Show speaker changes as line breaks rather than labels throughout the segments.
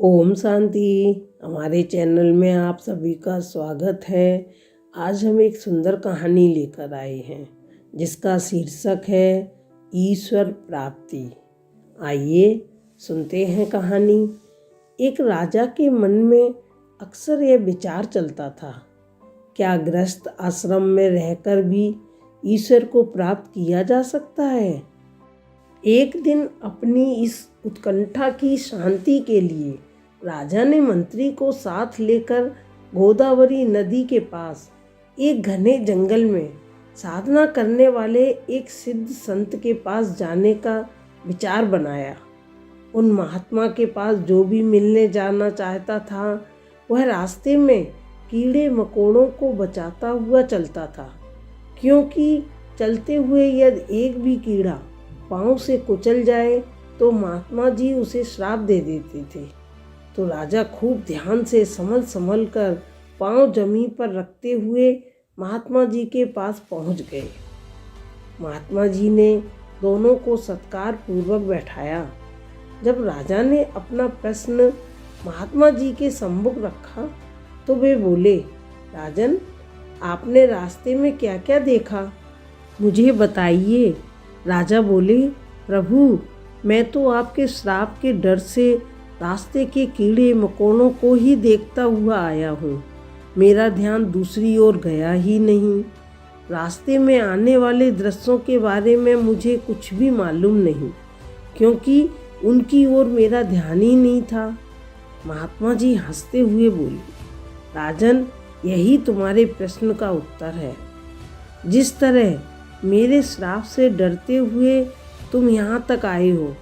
ओम शांति। हमारे चैनल में आप सभी का स्वागत है। आज हम एक सुंदर कहानी लेकर आए हैं जिसका शीर्षक है ईश्वर प्राप्ति। आइए सुनते हैं कहानी। एक राजा के मन में अक्सर यह विचार चलता था, क्या गृहस्थ आश्रम में रहकर भी ईश्वर को प्राप्त किया जा सकता है। एक दिन अपनी इस उत्कंठा की शांति के लिए राजा ने मंत्री को साथ लेकर गोदावरी नदी के पास एक घने जंगल में साधना करने वाले एक सिद्ध संत के पास जाने का विचार बनाया। उन महात्मा के पास जो भी मिलने जाना चाहता था वह रास्ते में कीड़े मकोड़ों को बचाता हुआ चलता था, क्योंकि चलते हुए यदि एक भी कीड़ा पाँव से कुचल जाए तो महात्मा जी उसे श्राप दे देते थे। तो राजा खूब ध्यान से संभल कर पाँव जमीन पर रखते हुए महात्मा जी के पास पहुंच गए। महात्मा जी ने दोनों को सत्कार पूर्वक बैठाया। जब राजा ने अपना प्रश्न महात्मा जी के सम्मुख रखा तो वे बोले, राजन, आपने रास्ते में क्या क्या देखा, मुझे बताइए। राजा बोले, प्रभु, मैं तो आपके श्राप के डर से रास्ते के कीड़े मकोड़ों को ही देखता हुआ आया हूँ। मेरा ध्यान दूसरी ओर गया ही नहीं। रास्ते में आने वाले दृश्यों के बारे में मुझे कुछ भी मालूम नहीं, क्योंकि उनकी ओर मेरा ध्यान ही नहीं था। महात्मा जी हंसते हुए बोले, राजन, यही तुम्हारे प्रश्न का उत्तर है। जिस तरह मेरे श्राप से डरते हुए तुम यहाँ तक आए हो,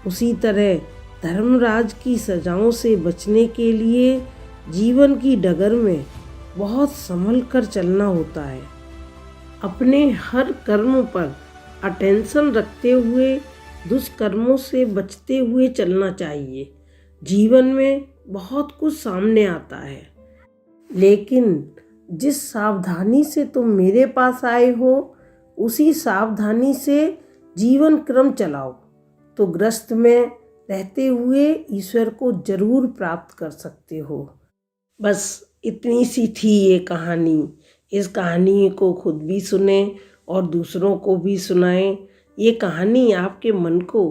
उसी तरह धर्मराज की सजाओं से बचने के लिए जीवन की डगर में बहुत संभल कर चलना होता है। अपने हर कर्म पर अटेंशन रखते हुए दुष्कर्मों से बचते हुए चलना चाहिए। जीवन में बहुत कुछ सामने आता है, लेकिन जिस सावधानी से तुम मेरे पास आए हो उसी सावधानी से जीवन क्रम चलाओ तो गृहस्थ में रहते हुए ईश्वर को जरूर प्राप्त कर सकते हो। बस इतनी सी थी ये कहानी। इस कहानी को खुद भी सुने और दूसरों को भी सुनाएं। ये कहानी आपके मन को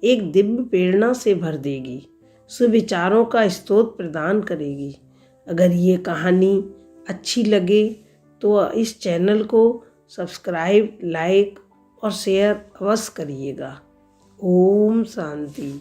एक दिव्य प्रेरणा से भर देगी, सुविचारों का स्रोत प्रदान करेगी। अगर ये कहानी अच्छी लगे तो इस चैनल को सब्सक्राइब, लाइक और शेयर अवश्य करिएगा। ओम शांति।